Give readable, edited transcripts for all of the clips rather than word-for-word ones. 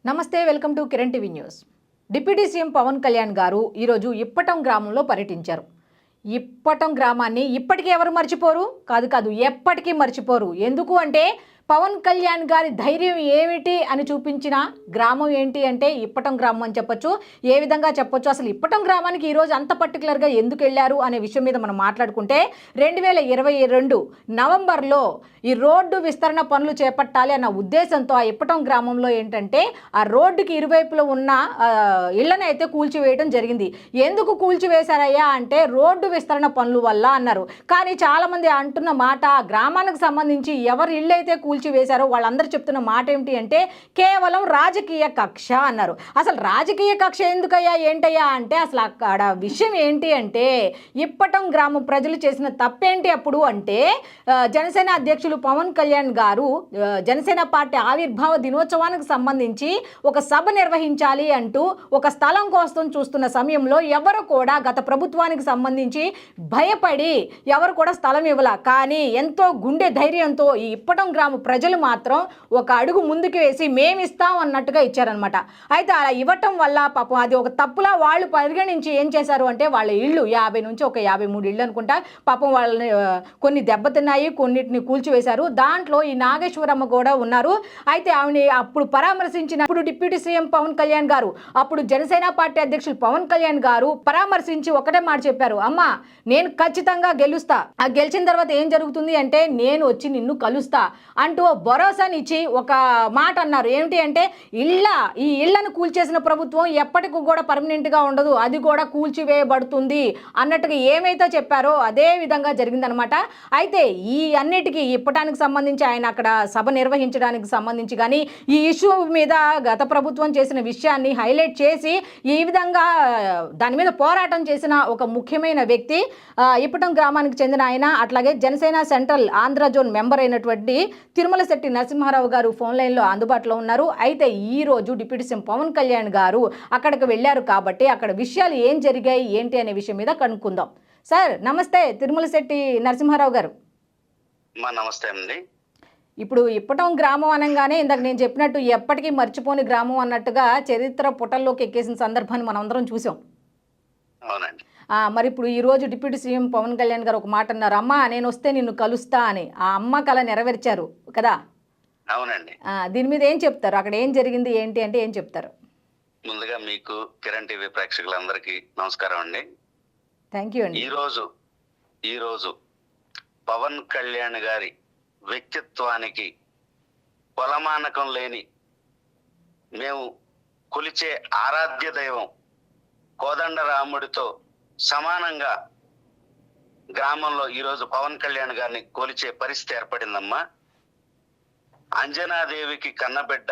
నమస్తే, welcome to Kiran TV news. Deputy CM Pawan Kalyan గారు ఈరోజు ఇప్పటం గ్రామంలో పర్యటించారు. ఇప్పటం గ్రామాన్ని ఇప్పటికీ ఎవరు మర్చిపోరు? కాదు, ఎప్పటికీ మర్చిపోరు. ఎందుకు అంటే పవన్ కళ్యాణ్ గారి ధైర్యం ఏమిటి అని చూపించిన గ్రామం ఏంటి అంటే ఇప్పటం గ్రామం అని చెప్పొచ్చు. ఏ విధంగా చెప్పొచ్చు, అసలు ఇప్పటం గ్రామానికి ఈరోజు అంత పర్టికులర్గా ఎందుకు వెళ్ళారు అనే విషయం మీద మనం మాట్లాడుకుంటే 2022 నవంబర్లో ఈ రోడ్డు విస్తరణ పనులు చేపట్టాలి అన్న ఉద్దేశంతో ఆ ఇప్పటం గ్రామంలో ఏంటంటే ఆ రోడ్డుకి ఇరువైపులో ఉన్న ఇళ్లను అయితే కూల్చివేయడం జరిగింది. ఎందుకు కూల్చివేశారయ్యా అంటే రోడ్డు విస్తరణ పనుల వల్ల అన్నారు. కానీ చాలామంది అంటున్న మాట, గ్రామానికి సంబంధించి ఎవరి ఇళ్ళు అయితే కూల్చివేశారో వాళ్ళందరూ చెప్తున్న మాట ఏమిటి అంటే కేవలం రాజకీయ కక్ష అన్నారు. అసలు రాజకీయ కక్ష ఎందుకయ్యా ఏంటయ్యా అంటే అసలు అక్కడ విషయం ఏంటి అంటే ఇప్పటం గ్రామం ప్రజలు చేసిన తప్పేంటి అప్పుడు అంటే జనసేన అధ్యక్షులు పవన్ కళ్యాణ్ గారు జనసేన పార్టీ ఆవిర్భావ దినోత్సవానికి సంబంధించి ఒక సభ నిర్వహించాలి అంటూ ఒక స్థలం కోసం చూస్తున్న సమయంలో ఎవరు కూడా గత ప్రభుత్వానికి సంబంధించి భయపడి ఎవరు కూడా స్థలం ఇవ్వాల. కానీ ఎంతో గుండె ధైర్యంతో ఈ ఇప్పటం గ్రామ ప్రజలు మాత్రం ఒక అడుగు ముందుకు వేసి మేమిస్తాం అన్నట్టుగా ఇచ్చారనమాట. అయితే అలా ఇవ్వటం వల్ల పాపం అది ఒక తప్పులా వాళ్ళు పరిగణించి ఏం చేశారు అంటే వాళ్ళ ఇళ్ళు 50 నుంచి ఒక 53 ఇళ్ళు అనుకుంటా పాపం వాళ్ళని కొన్ని దెబ్బతిన్నాయి, కొన్నిటిని కూల్చివేశారు. దాంట్లో ఈ నాగేశ్వరమ్మ కూడా ఉన్నారు. అయితే ఆమెని అప్పుడు పరామర్శించినప్పుడు డిప్యూటీ సీఎం పవన్ కళ్యాణ్ గారు, అప్పుడు జనసేన పార్టీ అధ్యక్షులు పవన్ కళ్యాణ్ గారు పరామర్శించి ఒకటే మాట చెప్పారు, అమ్మా నేను ఖచ్చితంగా గెలుస్తా, ఆ గెలిచిన తర్వాత ఏం జరుగుతుంది అంటే నేను వచ్చి నిన్ను కలుస్తా అంటూ భరోసానిచ్చి ఒక మాట అన్నారు. ఏమిటి అంటే ఈ ఇళ్లను కూల్చేసిన ప్రభుత్వం ఎప్పటికి కూడా పర్మనెంట్గా ఉండదు, అది కూడా కూల్చివేయబడుతుంది అన్నట్టుగా ఏమైతే చెప్పారో అదే విధంగా జరిగిందనమాట. అయితే ఈ అన్నిటికీ ఇప్పటానికి సంబంధించి ఆయన అక్కడ సభ నిర్వహించడానికి సంబంధించి కానీ ఈ ఇష్యూ మీద గత ప్రభుత్వం చేసిన విషయాన్ని హైలైట్ చేసి ఈ విధంగా దాని మీద పోరాటం చేసిన ఒక ముఖ్యమైన వ్యక్తి ఇప్పటం గ్రామానికి చెందిన ఆయన, అట్లాగే Janasena central Andhra zone member అయినటువంటి తిరుమల శెట్టి నరసింహారావు గారు ఫోన్ లైన్లో అందుబాటులో ఉన్నారు. అయితే ఈ రోజు డిప్యూటీ సీఎం పవన్ కళ్యాణ్ గారు అక్కడికి వెళ్ళారు కాబట్టి అక్కడ విషయాలు ఏం జరిగాయి ఏంటి అనే విషయం మీద కనుక్కుందాం. సార్ నమస్తే, తిరుమల శెట్టి నరసింహారావు గారు. నమస్తే అండి. ఇప్పుడు ఇప్పటం గ్రామం అనగానే ఇందాక నేను చెప్పినట్టు ఎప్పటికీ మర్చిపోని గ్రామం అన్నట్టుగా చరిత్ర పుటల్లోకి ఎక్కేసిన సందర్భాన్ని మనం అందరం చూసాం. అవునండి. మరి ఇప్పుడు ఈరోజు డిప్యూటీ సీఎం పవన్ కళ్యాణ్ గారు ఒక మాట అన్నారు, అమ్మ నేను వస్తే నిన్ను కలుస్తా అని. ఆ అమ్మ కళ నెరవేర్చారు కదా. అవునండి. దీని మీద ఏం చెప్తారు, అక్కడ ఏం జరిగింది ఏంటి అంటే ఏం చెప్తారు? ముందుగా మీకు కిరణ్ టీవీ ప్రేక్షకులందరికీ నమస్కారం అండి. థ్యాంక్ యూ అండి. ఈరోజు పవన్ కళ్యాణ్ గారి వ్యక్తిత్వానికి కొలమానకం లేని, మేము కొలిచే ఆరాధ్య దైవం కోదండరాముడితో సమానంగా గ్రామంలో ఈరోజు పవన్ కళ్యాణ్ గారిని కొలిచే పరిస్థితి ఏర్పడిందమ్మా. అంజనాదేవికి కన్నబిడ్డ,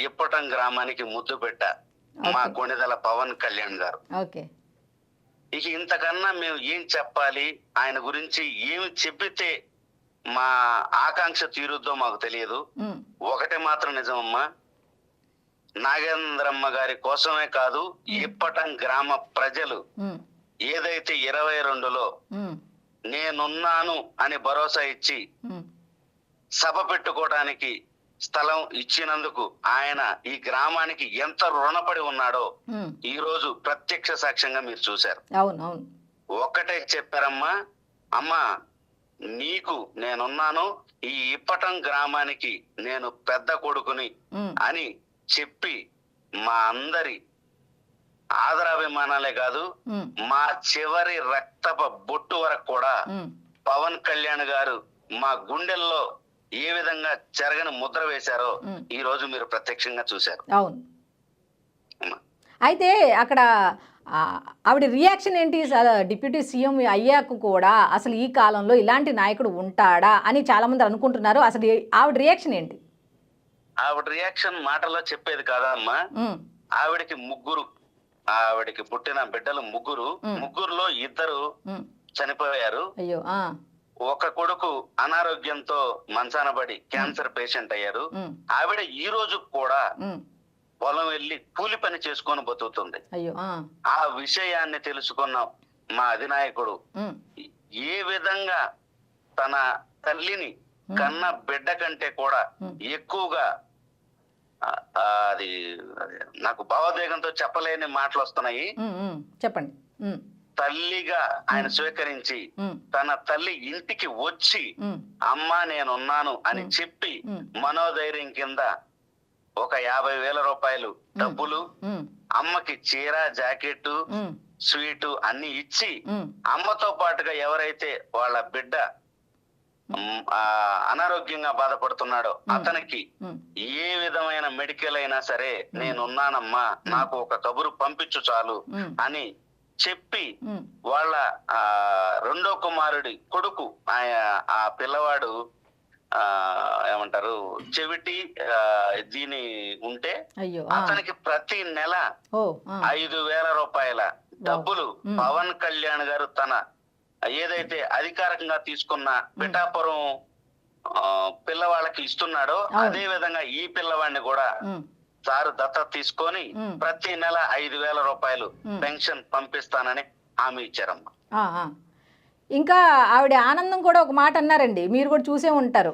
ఇప్పటం గ్రామానికి ముద్దు బిడ్డ మా కొణిదల పవన్ కళ్యాణ్ గారు. ఇక ఇంతకన్నా మేము ఏం చెప్పాలి, ఆయన గురించి ఏమి చెప్పితే మా ఆకాంక్ష తీరుద్దో మాకు తెలియదు. ఒకటే మాత్రం నిజమమ్మా, నాగేంద్రమ్మ గారి కోసమే కాదు, ఇప్పటం గ్రామ ప్రజలు ఏదైతే 22లో నేనున్నాను అని భరోసా ఇచ్చి సభ పెట్టుకోవడానికి స్థలం ఇచ్చినందుకు ఆయన ఈ గ్రామానికి ఎంత రుణపడి ఉన్నాడో ఈ రోజు ప్రత్యక్ష సాక్ష్యంగా మీరు చూశారు. ఒక్కటే చెప్పారమ్మా, అమ్మా నీకు నేనున్నాను, ఈ ఇప్పటం గ్రామానికి నేను పెద్ద కొడుకుని అని చెప్పి మా అందరి ఆదరాభిమానాలే కాదు, మా చివరి రక్తప బొట్టు వరకు కూడా పవన్ కళ్యాణ్ గారు మా గుండెల్లో ఏ విధంగా చెరగని ముద్ర వేశారో ఈ రోజు మీరు ప్రత్యక్షంగా చూశారు. అవును. అయితే అక్కడ ఆవిడ రియాక్షన్ ఏంటి? డిప్యూటీ సీఎం అయ్యాక కూడా అసలు ఈ కాలంలో ఇలాంటి నాయకుడు ఉంటాడా అని చాలా మంది అనుకుంటున్నారు. అసలు ఆవిడ రియాక్షన్ ఏంటి? ఆవిడ రియాక్షన్ మాటలో చెప్పేది కాదమ్మా. ఆవిడకి పుట్టిన బిడ్డలు ముగ్గురులో 2 చనిపోయారు. అయ్యో. ఒక కొడుకు అనారోగ్యంతో మంచాన పడి క్యాన్సర్ పేషెంట్ అయ్యారు. ఆవిడ ఈ రోజు కూడా పొలం వెళ్ళి కూలి పని చేసుకొని బతుకుతుంది. ఆ విషయాన్ని తెలుసుకున్న మా అధినాయకుడు ఏ విధంగా తన తల్లిని కన్న బిడ్డ కంటే కూడా ఎక్కువగా అది నాకు భావోద్వేగంతో చెప్పలేని మాటలు వస్తున్నాయి. చెప్పండి. తల్లిగా ఆయన స్వీకరించి తన తల్లి ఇంటికి వచ్చి అమ్మా నేనున్నాను అని చెప్పి మనోధైర్యం కింద ఒక 50,000 రూపాయలు డబ్బులు, అమ్మకి చీర జాకెట్ స్వీటు అన్ని ఇచ్చి అమ్మతో పాటుగా ఎవరైతే వాళ్ళ బిడ్డ అనారోగ్యంగా బాధపడుతున్నాడో అతనికి ఏ విధమైన మెడికల్ అయినా సరే నేనున్నానమ్మా, నాకు ఒక కబురు పంపించు చాలు అని చెప్పి వాళ్ళ రెండో కుమారుడి కొడుకు ఆ పిల్లవాడు ఏమంటారు చెవిటి దీని ఉంటే అతనికి ప్రతి నెల 5,000 రూపాయల డబ్బులు పవన్ కళ్యాణ్ గారు తన ఏదైతే అధికారికంగా తీసుకున్న పిఠాపురం పిల్లవాళ్ళకి ఇస్తున్నాడో అదే విధంగా ఈ పిల్లవాడిని కూడా సారు దత్తత తీసుకొని ప్రతి నెల 5,000 రూపాయలు పెన్షన్ పంపిస్తానని హామీ ఇచ్చారమ్మా. ఇంకా ఆవిడ ఆనందం కూడా ఒక మాట అన్నారండి, మీరు కూడా చూసే ఉంటారు.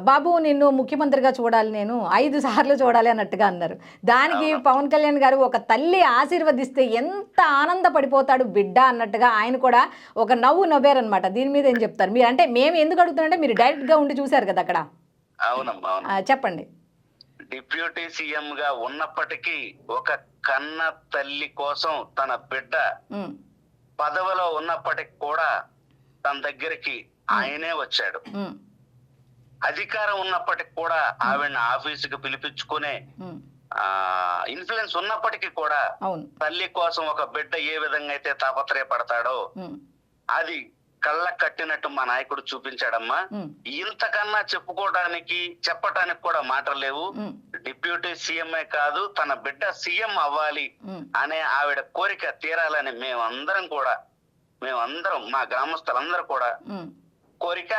బాబు నిన్ను ముఖ్యమంత్రిగా చూడాలి, నేను 5 సార్లు చూడాలి అన్నట్టుగా అన్నారు. దానికి పవన్ కళ్యాణ్ గారు ఒక తల్లి ఆశీర్వదిస్తే ఎంత ఆనందపడిపోతాడు బిడ్డ అన్నట్టుగా ఆయన కూడా ఒక నవ్వు నవ్వారనమాట. దీని మీద ఏం చెప్తారు మీరు? అంటే మేము ఎందుకు అడుగుతున్నామంటే మీరు డైరెక్ట్ గా ఉండి చూశారు కదా అక్కడ. అవునమ్మా, చెప్పండి. డిప్యూటీ సీఎం గా ఉన్నప్పటికీ ఒక కన్న తల్లి కోసం తన బిడ్డ పదవిలో ఉన్నప్పటికి కూడా తన దగ్గరికి ఆయనే వచ్చాడు. అధికారం ఉన్నప్పటికి కూడా ఆవిడని ఆఫీసుకి పిలిపించుకునే ఇన్ఫ్లుయెన్స్ ఉన్నప్పటికీ కూడా తల్లి కోసం ఒక బిడ్డ ఏ విధంగా అయితే తాపత్రయపడతాడో అది కళ్ళ కట్టినట్టు మా నాయకుడు చూపించాడమ్మా. ఇంతకన్నా చెప్పటానికి కూడా మాటలు లేవు. డిప్యూటీ సీఎంఏ కాదు, తన బిడ్డ సీఎం అవ్వాలి అనే ఆవిడ కోరిక తీరాలని మేమందరం మా గ్రామస్తులందరూ కూడా కోరిక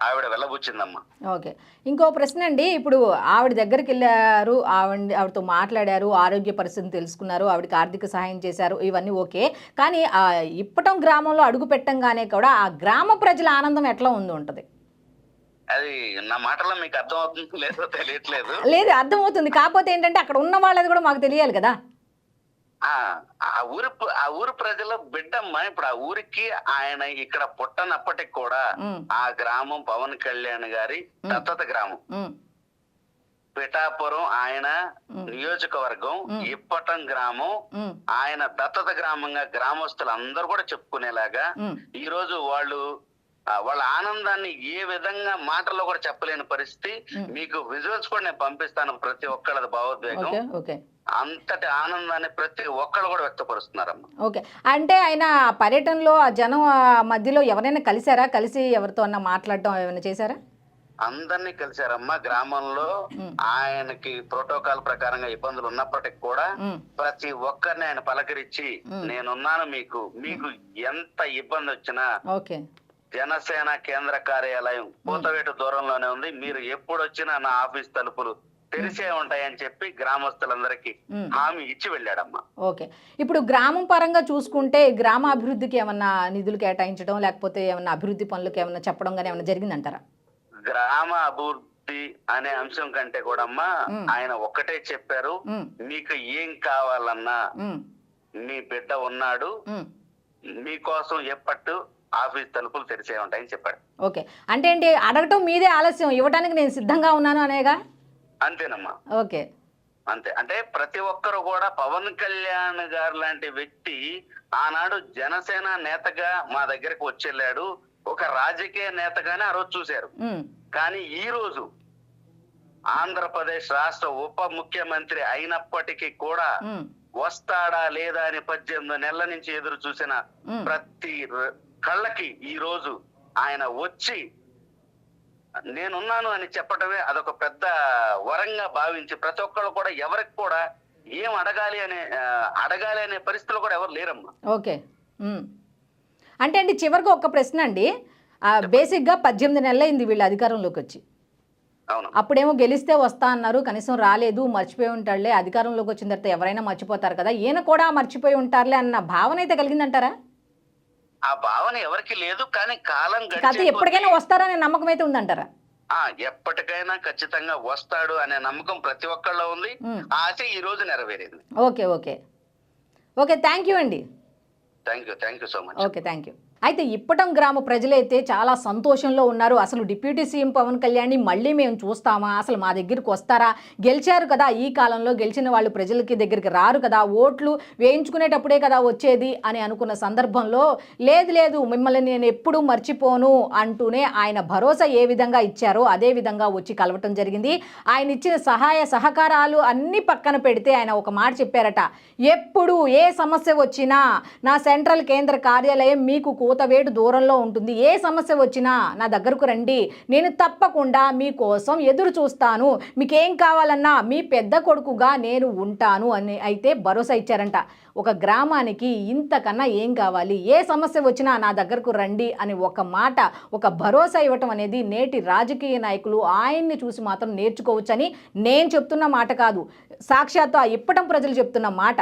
ఆవిడ వెళ్ళబుచ్చిందమ్మా. ఓకే, ఇంకో ప్రశ్న అండి. ఇప్పుడు ఆవిడ దగ్గరికి వెళ్ళారు, ఆవిడతో మాట్లాడారు, ఆరోగ్య పరిస్థితిని తెలుసుకున్నారు, ఆవిడకి ఆర్థిక సహాయం చేశారు, ఇవన్నీ ఓకే. కానీ ఇప్పటం గ్రామంలో అడుగు పెట్టంగానే కూడా ఆ గ్రామ ప్రజల ఆనందం ఎట్లా ఉంటది? అది నా మాటలో మీకు అర్థం అవుతుంది లేదో తెలియట్లేదు. లేదు, అర్థమవుతుంది. కాకపోతే ఏంటంటే అక్కడ ఉన్న వాళ్ళది కూడా మాకు తెలియాలి కదా. ఆ ఊరు ప్రజల బిడ్డమ్మ. ఇప్పుడు ఆ ఊరికి ఆయన ఇక్కడ పుట్టనప్పటికి కూడా ఆ గ్రామం పవన్ కళ్యాణ్ గారి దత్తత గ్రామం. పిఠాపురం ఆయన నియోజకవర్గం, ఇప్పటం గ్రామం ఆయన దత్తత గ్రామంగా గ్రామస్తులందరూ కూడా చెప్పుకునేలాగా ఈ రోజు వాళ్ళ ఆనందాన్ని ఏ విధంగా మాటల్లో కూడా చెప్పలేని పరిస్థితి. మీకు విజువల్స్ కూడా నేను పంపిస్తాను, ప్రతి ఒక్కళ్ళది భావోద్వేగం. అంతటి ఆనందాన్ని ప్రతి ఒక్కళ్ళు కూడా వ్యక్తపరుస్తున్నారమ్మా. ఓకే, అంటే ఆయన పర్యటనలో ఆ జనం మధ్యలో ఎవరైనా కలిసి ఎవరితో అన్నా మాట్లాడటం ఏమైనా చేశారా? అందరినీ కలిశారమ్మా. గ్రామంలో ఆయనకి ప్రోటోకాల్ ప్రకారంగా ఇబ్బందులు ఉన్నప్పటికీ కూడా ప్రతి ఒక్కరిని ఆయన పలకరించి నేనున్నాను, మీకు ఎంత ఇబ్బంది వచ్చినా జనసేన కేంద్ర కార్యాలయం పూతవేటు దూరంలోనే ఉంది, మీరు ఎప్పుడు వచ్చినా నా ఆఫీస్ తలుపులు తెలిసే ఉంటాయని చెప్పి గ్రామస్తులందరికీ హామీ ఇచ్చి వెళ్ళాడమ్మా. ఓకే, ఇప్పుడు గ్రామం పరంగా చూసుకుంటే గ్రామ అభివృద్ధికి ఏమన్నా నిధులు కేటాయించడం లేకపోతే ఏమన్నా అభివృద్ధి పనులకు ఏమన్నా చెప్పడం గానీ ఏమన్నా జరిగిందంటారా? గ్రామ అభివృద్ధి అనే అంశం కంటే కూడా అమ్మా ఆయన ఒక్కటే చెప్పారు, మీకు ఏం కావాలన్నా మీ బిడ్డ ఉన్నాడు, మీకోసం ఎప్పట్టు ఆఫీస్ తలుపులు తెరిచే ఉంటాయని చెప్పాడు. ఓకే, అంటే ఏంటి అడగటం మీదే ఆలస్యం, ఇవ్వడానికి నేను సిద్ధంగా ఉన్నాను అనేగా? అంతేనమ్మా. ఓకే, అంతే. అంటే ప్రతి ఒక్కరు కూడా పవన్ కళ్యాణ్ గారు లాంటి వ్యక్తి ఆనాడు జనసేన నేతగా మా దగ్గరకు వచ్చేళ్ళాడు, ఒక రాజకీయ నేతగానే ఆ రోజు చూశారు. కానీ ఈ రోజు ఆంధ్రప్రదేశ్ రాష్ట్ర ఉప ముఖ్యమంత్రి అయినప్పటికీ కూడా వస్తాడా లేదా అని 18 నెలల నుంచి ఎదురు చూసిన ప్రతి కళ్ళకి ఈ రోజు ఆయన వచ్చి నేనున్నాను అని చెప్పటమే అదొక పెద్ద వరంగా భావించి ప్రతి ఒక్కరు కూడా ఎవరికి కూడా ఏం అడగాలి అనే పరిస్థితుల్లో కూడా ఎవరు లేరమ్మా. ఓకే, అంటే అండి చివరికి ఒక ప్రశ్న అండి. బేసిక్గా 18 నెలలు అయింది వీళ్ళు అధికారంలోకి వచ్చి. అప్పుడేమో గెలిస్తే వస్తా అన్నారు, కనీసం రాలేదు, మర్చిపోయి ఉంటాడులే, అధికారంలోకి వచ్చిన తర్వాత ఎవరైనా మర్చిపోతారు కదా, ఈయన కూడా మర్చిపోయి ఉంటారులే అన్న భావన అయితే కలిగిందంటారా? ఆ భావన ఎవరికి లేదు, కానీ కాలం ఎప్పటికైనా వస్తారనే నమ్మకం అయితే ఉందంటారా? ఎప్పటికైనా ఖచ్చితంగా వస్తాడు అనే నమ్మకం ప్రతి ఒక్కళ్ళలో ఉంది. ఆ ఆశ ఈ రోజు నెరవేరింది. Okay okay okay thank you అండి. Thank you so much. Okay thank you. అయితే ఇప్పటం గ్రామ ప్రజలైతే చాలా సంతోషంలో ఉన్నారు. అసలు డిప్యూటీ సీఎం పవన్ కళ్యాణ్ని మళ్ళీ మేము చూస్తామా, అసలు మా దగ్గరికి వస్తారా, గెలిచారు కదా, ఈ కాలంలో గెలిచిన వాళ్ళు ప్రజలకి దగ్గరికి రారు కదా, ఓట్లు వేయించుకునేటప్పుడే కదా వచ్చేది అని అనుకున్న సందర్భంలో లేదు మిమ్మల్ని నేను ఎప్పుడూ మర్చిపోను అంటూనే ఆయన భరోసా ఏ విధంగా ఇచ్చారో అదే విధంగా వచ్చి కలవటం జరిగింది. ఆయన ఇచ్చిన సహాయ సహకారాలు అన్నీ పక్కన పెడితే ఆయన ఒక మాట చెప్పారట, ఎప్పుడు ఏ సమస్య వచ్చినా నా సెంట్రల్ కేంద్ర కార్యాలయం మీకు కూతవేటు దూరంలో ఉంటుంది, ఏ సమస్య వచ్చినా నా దగ్గరకు రండి, నేను తప్పకుండా మీకోసం ఎదురు చూస్తాను, మీకేం కావాలన్నా మీ పెద్ద కొడుకుగా నేను ఉంటాను అని అయితే భరోసా ఇచ్చారంట. ఒక గ్రామానికి ఇంతకన్నా ఏం కావాలి, ఏ సమస్య వచ్చినా నా దగ్గరకు రండి అని ఒక మాట, ఒక భరోసా ఇవ్వటం అనేది నేటి రాజకీయ నాయకులు ఆయన్ని చూసి మాత్రం నేర్చుకోవచ్చని నేను చెప్తున్న మాట కాదు, సాక్షాత్తు ఆ ఇప్పటం ప్రజలు చెప్తున్న మాట.